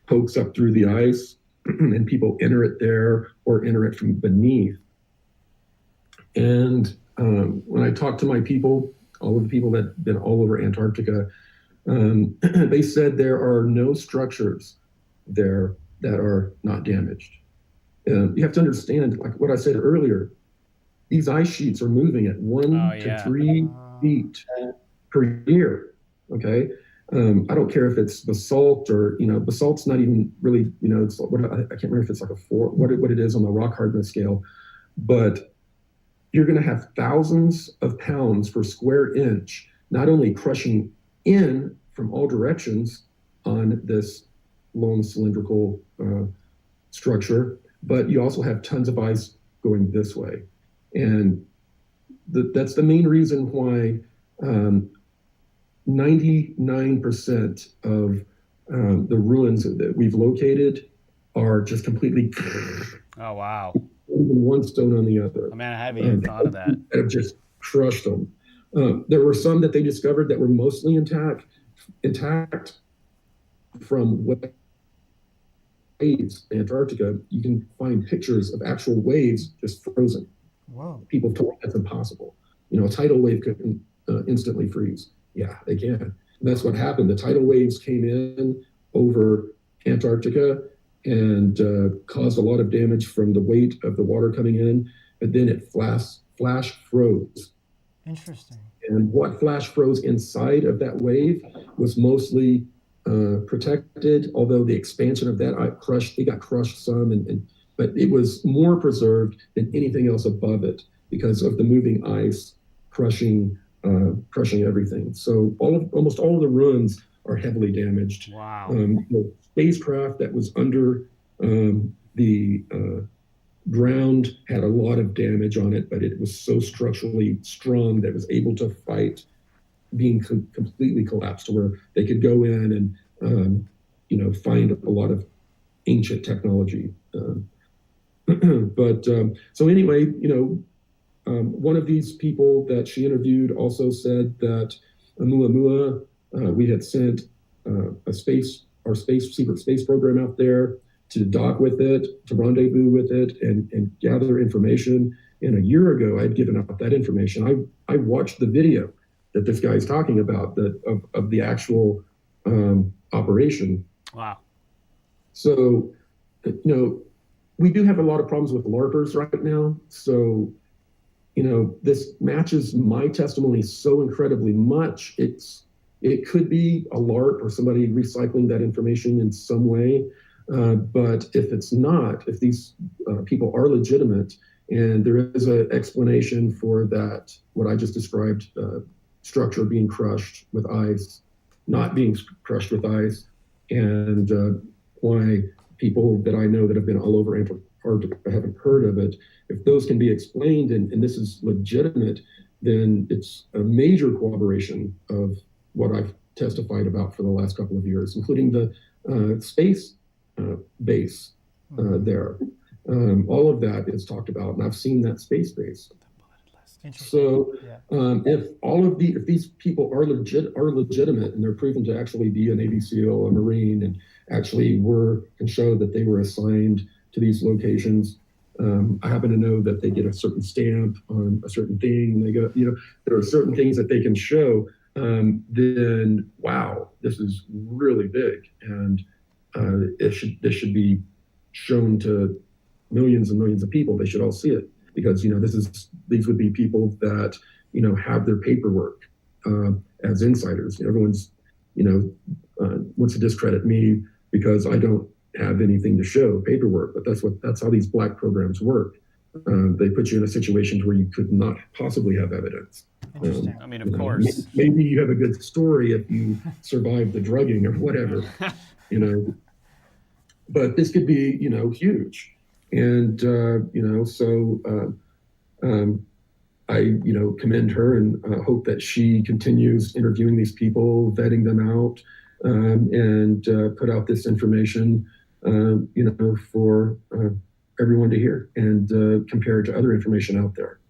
pokes up through the ice, and people enter it there or enter it from beneath. And when I talked to my people, all of the people that have been all over Antarctica, they said there are no structures there that are not damaged. You have to understand, like what I said earlier, these ice sheets are moving at 1 to 3 feet per year. Okay, I don't care if it's basalt or basalt's not even really it's what I can't remember if it's like a 4, what it is on the rock hardness scale, but you're going to have thousands of pounds per square inch, not only crushing in from all directions on this long cylindrical structure, but you also have tons of ice going this way. And that's the main reason why 99% of the ruins that we've located are just completely Oh, wow. even one stone on the other. Oh, man, I haven't even thought of that. That have just crushed them. There were some that they discovered that were mostly intact from waves in Antarctica. You can find pictures of actual waves just frozen. Whoa. People have told that's impossible. You know, a tidal wave couldn't instantly freeze. Yeah, they can. And that's what happened. The tidal waves came in over Antarctica and caused a lot of damage from the weight of the water coming in, but then it flash froze. Interesting. And what flash froze inside of that wave was mostly protected, although the expansion of that it got crushed some, but it was more preserved than anything else above it because of the moving ice crushing everything. So almost all of the ruins are heavily damaged. Wow. The spacecraft that was under the ground had a lot of damage on it, but it was so structurally strong that it was able to fight being completely collapsed, to where they could go in and find a lot of ancient technology. So anyway, one of these people that she interviewed also said that Oumuamua, we had sent our secret space program out there to dock with it, to rendezvous with it, and gather information. And a year ago, I'd given out that information. I watched the video that this guy's talking about of the actual operation. Wow. So, we do have a lot of problems with LARPers right now. So, this matches my testimony so incredibly much. It could be a LARP or somebody recycling that information in some way. But if it's not, if these people are legitimate, and there is an explanation for that, what I just described, structure being crushed with ice, not being crushed with ice, and why people that I know that have been all over Antarctica haven't heard of it, if those can be explained and this is legitimate, then it's a major corroboration of what I've testified about for the last couple of years, including the space base there. All of that is talked about, and I've seen that space base. So if these people are legitimate and they're proven to actually be a Navy SEAL, a Marine, and actually can show that they were assigned to these locations, I happen to know that they get a certain stamp on a certain thing, and they go, there are certain things that they can show. Then wow, this is really big, and this should be shown to millions and millions of people. They should all see it, because these would be people that have their paperwork as insiders. Everyone's wants to discredit me because I don't have anything to show, paperwork. But that's how these black programs work. They put you in a situation where you could not possibly have evidence. Interesting. I mean, of course. Maybe you have a good story if you survived the drugging or whatever, But this could be, huge. And, I, commend her and hope that she continues interviewing these people, vetting them out, and put out this information, for everyone to hear and compare it to other information out there.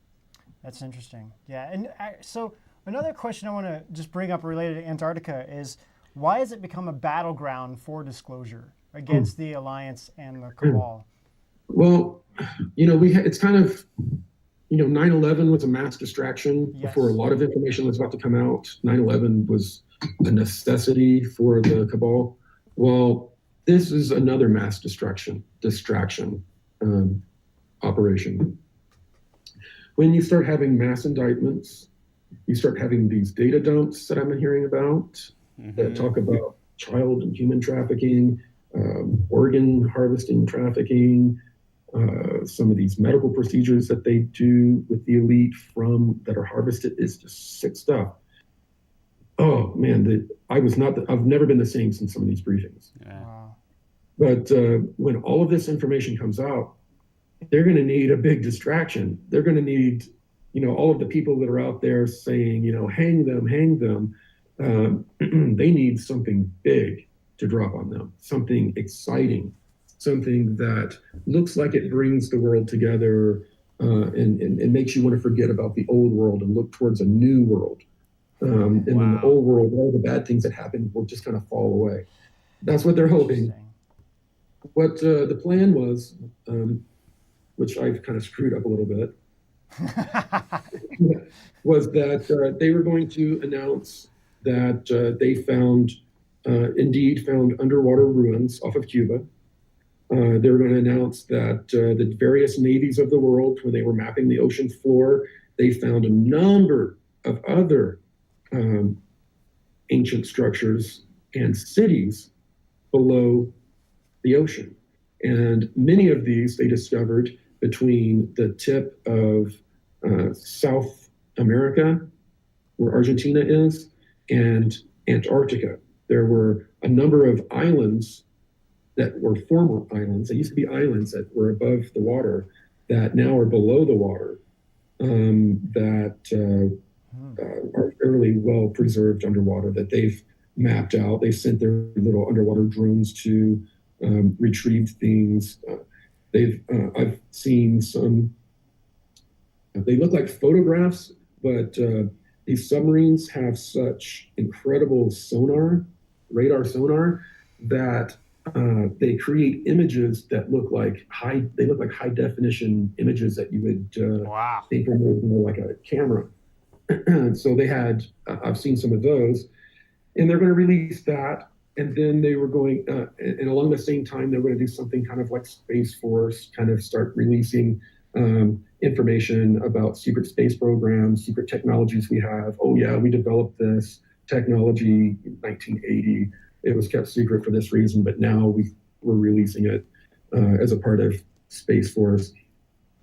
That's interesting. Yeah. And so another question I want to just bring up related to Antarctica is, why has it become a battleground for disclosure against the Alliance and the Cabal? Well, it's kind of, 9/11 was a mass distraction before a lot of information was about to come out. 9/11 was a necessity for the Cabal. Well, this is another mass distraction operation. When you start having mass indictments, you start having these data dumps that I've been hearing about that talk about child and human trafficking, organ harvesting trafficking, some of these medical procedures that they do with the elite that are harvested is just sick stuff. oh man, I've never been the same since some of these briefings. Yeah. Wow. But when all of this information comes out, they're going to need a big distraction. They're going to need, all of the people that are out there saying, hang them. They need something big to drop on them, something exciting, something that looks like it brings the world together and makes you want to forget about the old world and look towards a new world. And in the old world, all the bad things that happened will just kind of fall away. That's what they're hoping. What the plan was, which I've kind of screwed up a little bit, was that they were going to announce that they indeed found underwater ruins off of Cuba. They were going to announce that the various navies of the world, when they were mapping the ocean floor, they found a number of other ancient structures and cities below the ocean. And many of these they discovered between the tip of South America, where Argentina is, and Antarctica. There were a number of islands that were former islands. They used to be islands that were above the water that now are below the water, that are fairly well preserved underwater, that they've mapped out. They sent their little underwater drones to retrieve things. I've seen some, they look like photographs, but these submarines have such incredible radar sonar, that they create images that look like high definition images that you would think were more like a camera. So I've seen some of those, and they're going to release that. And then they were going, and along the same time, they're going to do something kind of like Space Force, kind of start releasing information about secret space programs, secret technologies we have. Oh yeah, we developed this technology in 1980. It was kept secret for this reason, but now we're releasing it as a part of Space Force.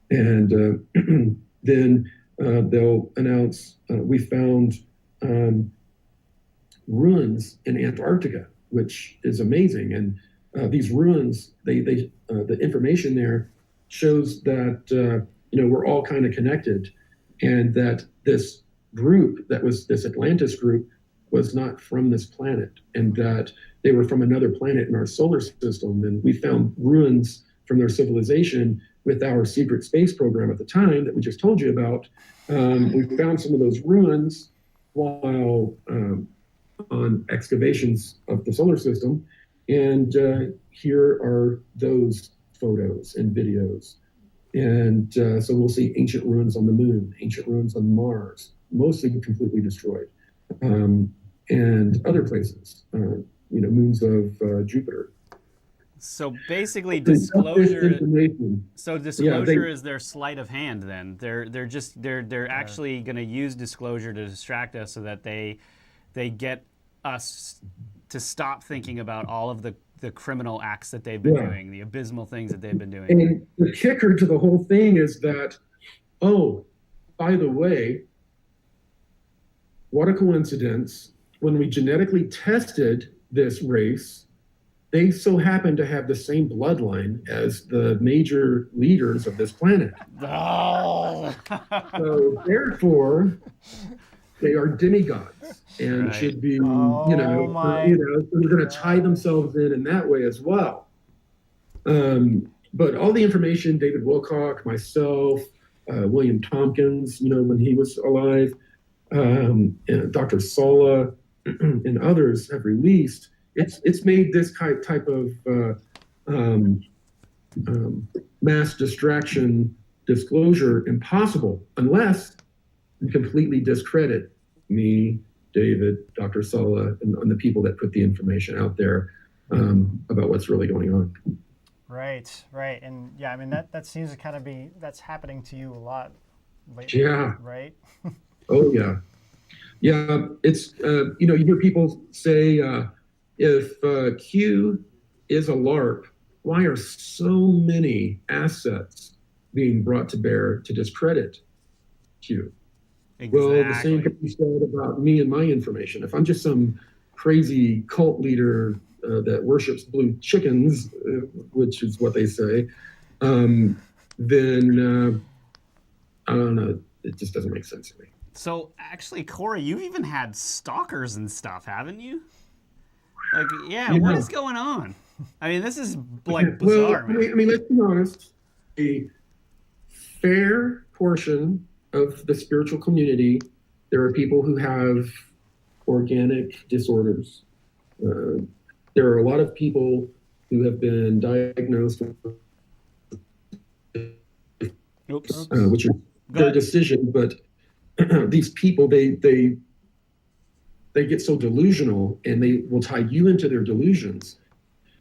And then they'll announce we found ruins in Antarctica, which is amazing. And these ruins, the information there shows that we're all kind of connected, and that this group, that was this Atlantis group, was not from this planet, and that they were from another planet in our solar system. And we found ruins from their civilization with our secret space program at the time that we just told you about. We found some of those ruins while on excavations of the solar system. And here are those photos and videos. And so we'll see ancient ruins on the moon, ancient ruins on Mars, mostly completely destroyed, and other places, moons of Jupiter. So basically, disclosure. So disclosure Yeah, is their sleight of hand. Then they're actually going to use disclosure to distract us, so that they get us to stop thinking about all of the criminal acts that they've been doing, the abysmal things that they've been doing. And the kicker to the whole thing is that, oh, by the way, what a coincidence, when we genetically tested this race, they so happen to have the same bloodline as the major leaders of this planet. Oh. So therefore, they are demigods and should be, so they're going to tie themselves in that way as well. But all the information, David Wilcock, myself, William Tompkins, when he was alive, and Dr. Sala, and others have released, it's made this type of mass distraction disclosure impossible, unless you completely discredit me, David, Dr. Sala, and the people that put the information out there about what's really going on. Right. And yeah, I mean, that seems to kind of that's happening to you a lot lately. Yeah. Right? Oh, yeah. Yeah, it's, you hear people say, if Q is a LARP, why are so many assets being brought to bear to discredit Q? Well, the same can be said about me and my information. If I'm just some crazy cult leader that worships blue chickens, which is what they say, then I don't know. It just doesn't make sense to me. So actually, Corey, you've even had stalkers and stuff, haven't you? Like, yeah. What is going on? I mean, this is like bizarre. Well, I mean, let's be honest. A fair portion of the spiritual community, there are people who have organic disorders. There are a lot of people who have been diagnosed with which is their decision, but these people, they get so delusional, and they will tie you into their delusions,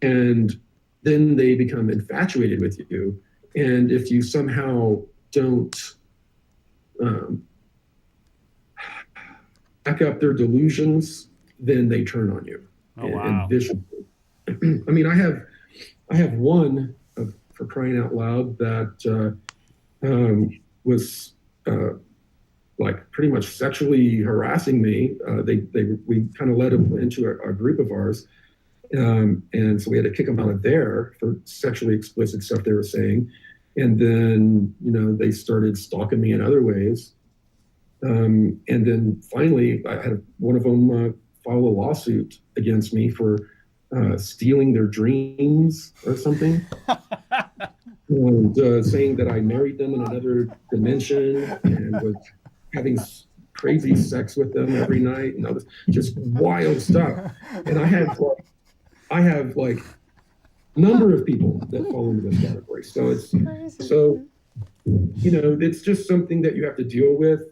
and then they become infatuated with you. And if you somehow don't back up their delusions, then they turn on you. Oh, wow. Viciously. I mean, I have one, for crying out loud, that was like pretty much sexually harassing me. We kind of led him into a group of ours, and so we had to kick him out of there for sexually explicit stuff they were saying. And then, they started stalking me in other ways. And then finally, I had one of them file a lawsuit against me for stealing their dreams or something. And saying that I married them in another dimension and was having crazy sex with them every night, and all this just wild stuff. And I have like a number of people that fall into this category. So it's just something that you have to deal with.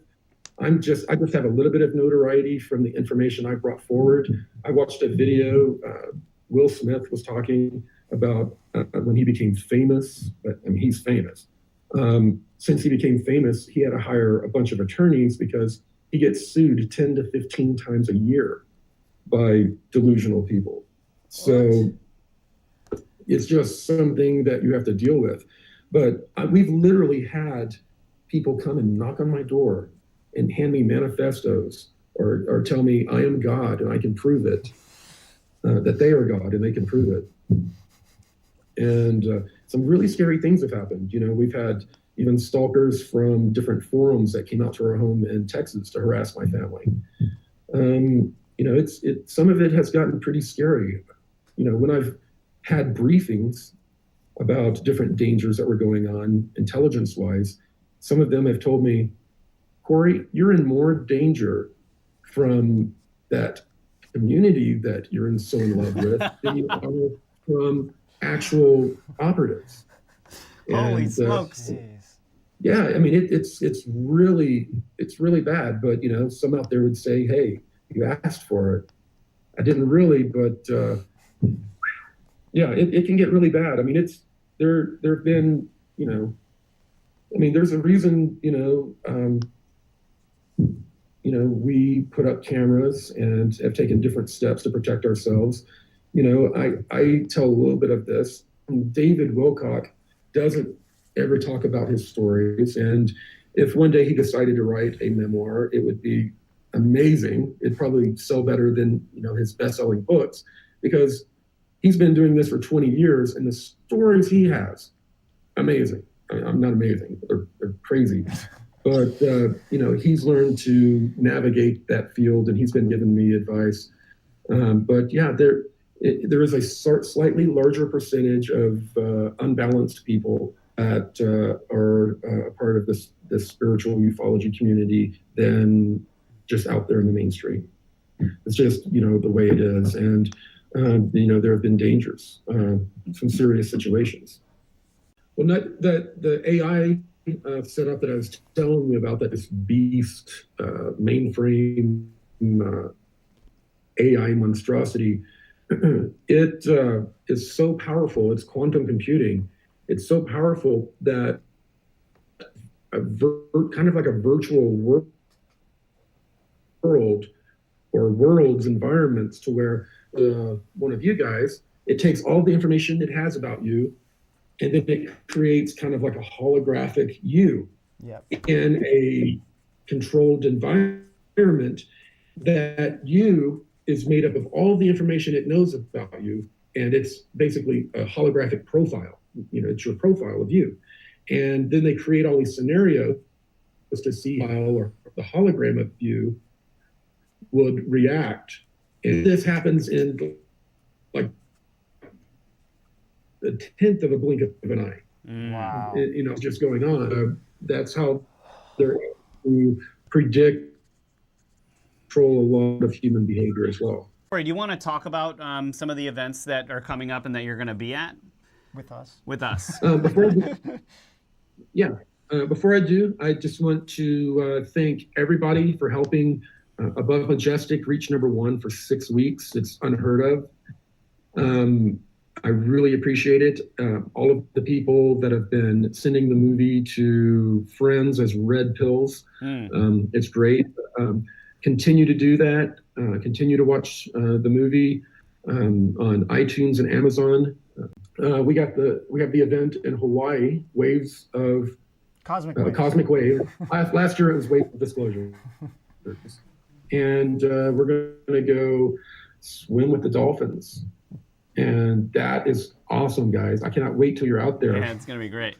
I just have a little bit of notoriety from the information I brought forward. I watched a video. Will Smith was talking about when he became famous, but I mean, he's famous. Since he became famous, he had to hire a bunch of attorneys because he gets sued 10 to 15 times a year by delusional people. So it's just something that you have to deal with. But we've literally had people come and knock on my door and hand me manifestos or tell me I am God and I can prove it, that they are God and they can prove it. And some really scary things have happened. We've had even stalkers from different forums that came out to our home in Texas to harass my family. Some of it has gotten pretty scary. When I've had briefings about different dangers that were going on intelligence-wise, some of them have told me, Corey, you're in more danger from that community that you're so in love with than you are from actual operatives. Holy smokes. Yeah, I mean, it's really bad, but some out there would say, hey, you asked for it. I didn't really, but yeah, it can get really bad. I mean, there have been, there's a reason, we put up cameras and have taken different steps to protect ourselves. I tell a little bit of this. David Wilcock doesn't ever talk about his stories. And if one day he decided to write a memoir, it would be amazing. It'd probably sell better than, his best-selling books, because he's been doing this for 20 years and the stories he has, amazing. I mean, I'm not amazing, they're crazy. But, he's learned to navigate that field, and he's been giving me advice. But yeah, there is a slightly larger percentage of unbalanced people that are a part of this spiritual ufology community than just out there in the mainstream. It's just, the way it is. And, there have been dangers, some serious situations. Well, not that the AI setup that I was telling you about, that this beast mainframe AI monstrosity, it is so powerful. It's quantum computing. It's so powerful that kind of like a virtual world or worlds environments, to where one of you guys, it takes all the information it has about you, and then it creates kind of like a holographic you in a controlled environment that you is made up of all the information it knows about you, and it's basically a holographic profile. It's your profile of you. And then they create all these scenarios to see how or the hologram of you would react. And this happens in like a tenth of a blink of an eye. Wow. Just going on. That's how they're able to predict, control a lot of human behavior as well. Corey, do you want to talk about some of the events that are coming up and that you're going to be at? With us. With us. Before I do, I just want to thank everybody for helping Above Majestic reach #1 for 6 weeks. It's unheard of. I really appreciate it. All of the people that have been sending the movie to friends as red pills. It's great. Continue to do that. Continue to watch the movie on iTunes and Amazon. We have the event in Hawaii, Waves of Cosmic Wave. Cosmic Wave. Last year it was Wave of Disclosure. And we're going to go swim with the dolphins. And that is awesome, guys. I cannot wait till you're out there. Yeah, it's going to be great.